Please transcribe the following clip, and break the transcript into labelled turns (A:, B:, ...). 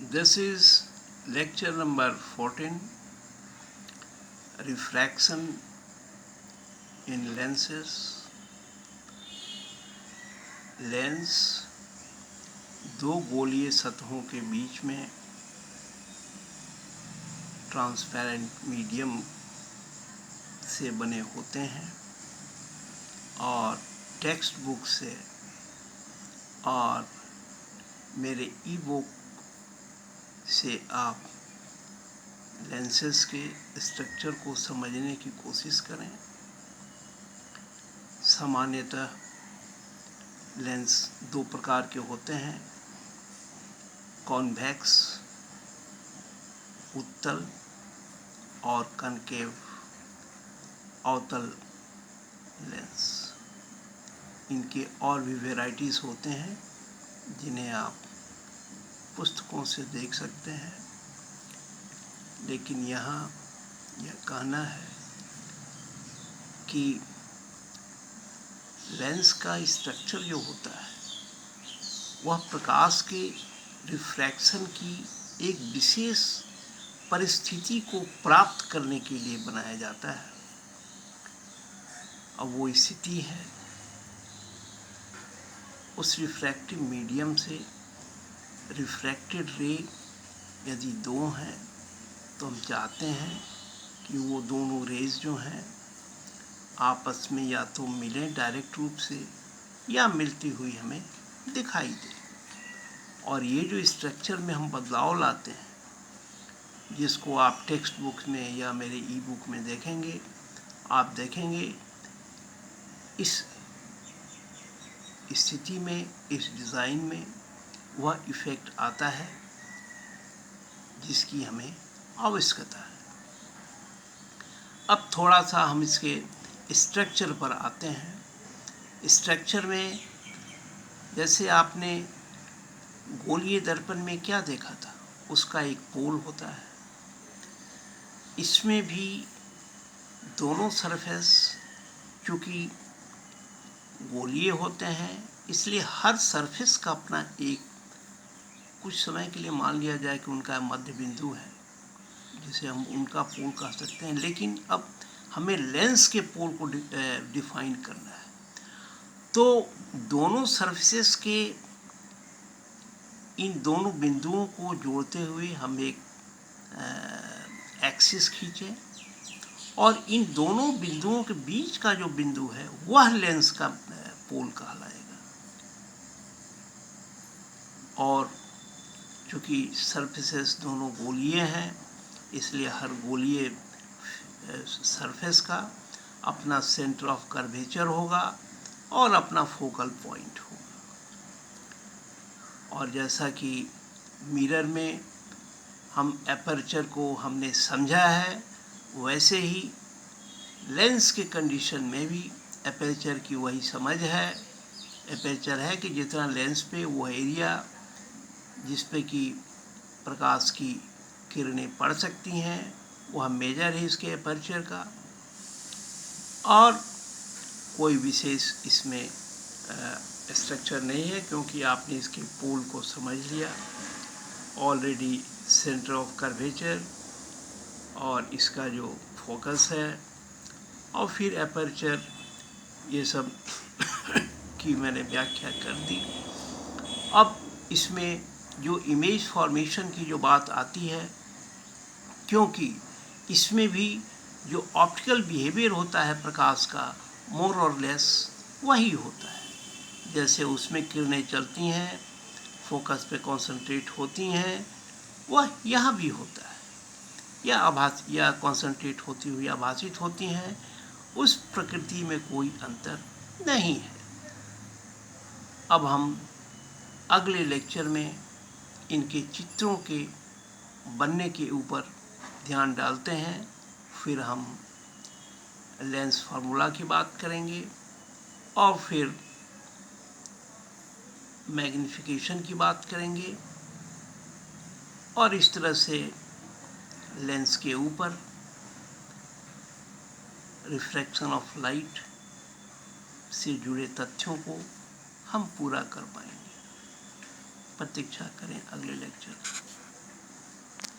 A: This is lecture number 14, Refraction in Lenses. Lens दो गोलीय सतहों के बीच में ट्रांसपेरेंट मीडियम से बने होते हैं और टेक्स्ट बुक से और मेरे ई बुक से आप लेंसेज के स्ट्रक्चर को समझने की कोशिश करें। सामान्यतः लेंस दो प्रकार के होते हैं, कॉन्वेक्स उत्तल और कनकेव अवतल लेंस। इनके और भी वेराइटीज़ होते हैं जिन्हें आप पुस्तकों से देख सकते हैं, लेकिन यहाँ यह कहना है कि लेंस का स्ट्रक्चर जो होता है वह प्रकाश के रिफ्रैक्शन की एक विशेष परिस्थिति को प्राप्त करने के लिए बनाया जाता है। अब वो स्थिति है उस रिफ्रैक्टिव मीडियम से रिफ्रैक्टेड रे यदि दो हैं तो हम चाहते हैं कि वो दोनों रेज जो हैं आपस में या तो मिलें डायरेक्ट रूप से या मिलती हुई हमें दिखाई दे। और ये जो स्ट्रक्चर में हम बदलाव लाते हैं, जिसको आप टेक्स्ट बुक में या मेरे ई बुक में देखेंगे, आप देखेंगे इस स्थिति में, इस डिज़ाइन में वह इफ़ेक्ट आता है जिसकी हमें आवश्यकता है। अब थोड़ा सा हम इसके स्ट्रक्चर पर आते हैं। स्ट्रक्चर में जैसे आपने गोलीय दर्पण में क्या देखा था, उसका एक पोल होता है। इसमें भी दोनों सरफेस चूँकि गोलीय होते हैं, इसलिए हर सरफेस का अपना एक, कुछ समय के लिए मान लिया जाए कि उनका मध्य बिंदु है जिसे हम उनका पोल कह सकते हैं। लेकिन अब हमें लेंस के पोल को डिफाइन करना है, तो दोनों सरफेसेस के इन दोनों बिंदुओं को जोड़ते हुए हम एक एक्सिस खींचें और इन दोनों बिंदुओं के बीच का जो बिंदु है वह लेंस का पोल कहलाएगा। और चूँकि सरफेसेस दोनों गोलीय हैं, इसलिए हर गोलीय सरफेस का अपना सेंटर ऑफ कर्वेचर होगा और अपना फोकल पॉइंट होगा। और जैसा कि मिरर में हम एपर्चर को हमने समझा है, वैसे ही लेंस के कंडीशन में भी एपर्चर की वही समझ है। एपर्चर है कि जितना लेंस पे वो एरिया जिस पे कि प्रकाश की किरणें पड़ सकती हैं, वह मेजर है इसके एपर्चर का। और कोई विशेष इसमें स्ट्रक्चर नहीं है, क्योंकि आपने इसके पोल को समझ लिया ऑलरेडी, सेंटर ऑफ कर्वेचर और इसका जो फोकस है और फिर एपर्चर, ये सब की मैंने व्याख्या कर दी। अब इसमें जो इमेज फॉर्मेशन की जो बात आती है, क्योंकि इसमें भी जो ऑप्टिकल बिहेवियर होता है प्रकाश का मोर और लेस वही होता है। जैसे उसमें किरणें चलती हैं, फोकस पे कंसंट्रेट होती हैं, वह यहाँ भी होता है, या कंसंट्रेट होती हुई आभासित होती हैं। उस प्रकृति में कोई अंतर नहीं है। अब हम अगले लेक्चर में इनके चित्रों के बनने के ऊपर ध्यान डालते हैं। फिर हम लेंस फार्मूला की बात करेंगे और फिर मैग्नीफिकेशन की बात करेंगे और इस तरह से लेंस के ऊपर रिफ्रैक्शन ऑफ लाइट से जुड़े तथ्यों को हम पूरा कर पाएंगे। प्रतीक्षा करें अगले लेक्चर।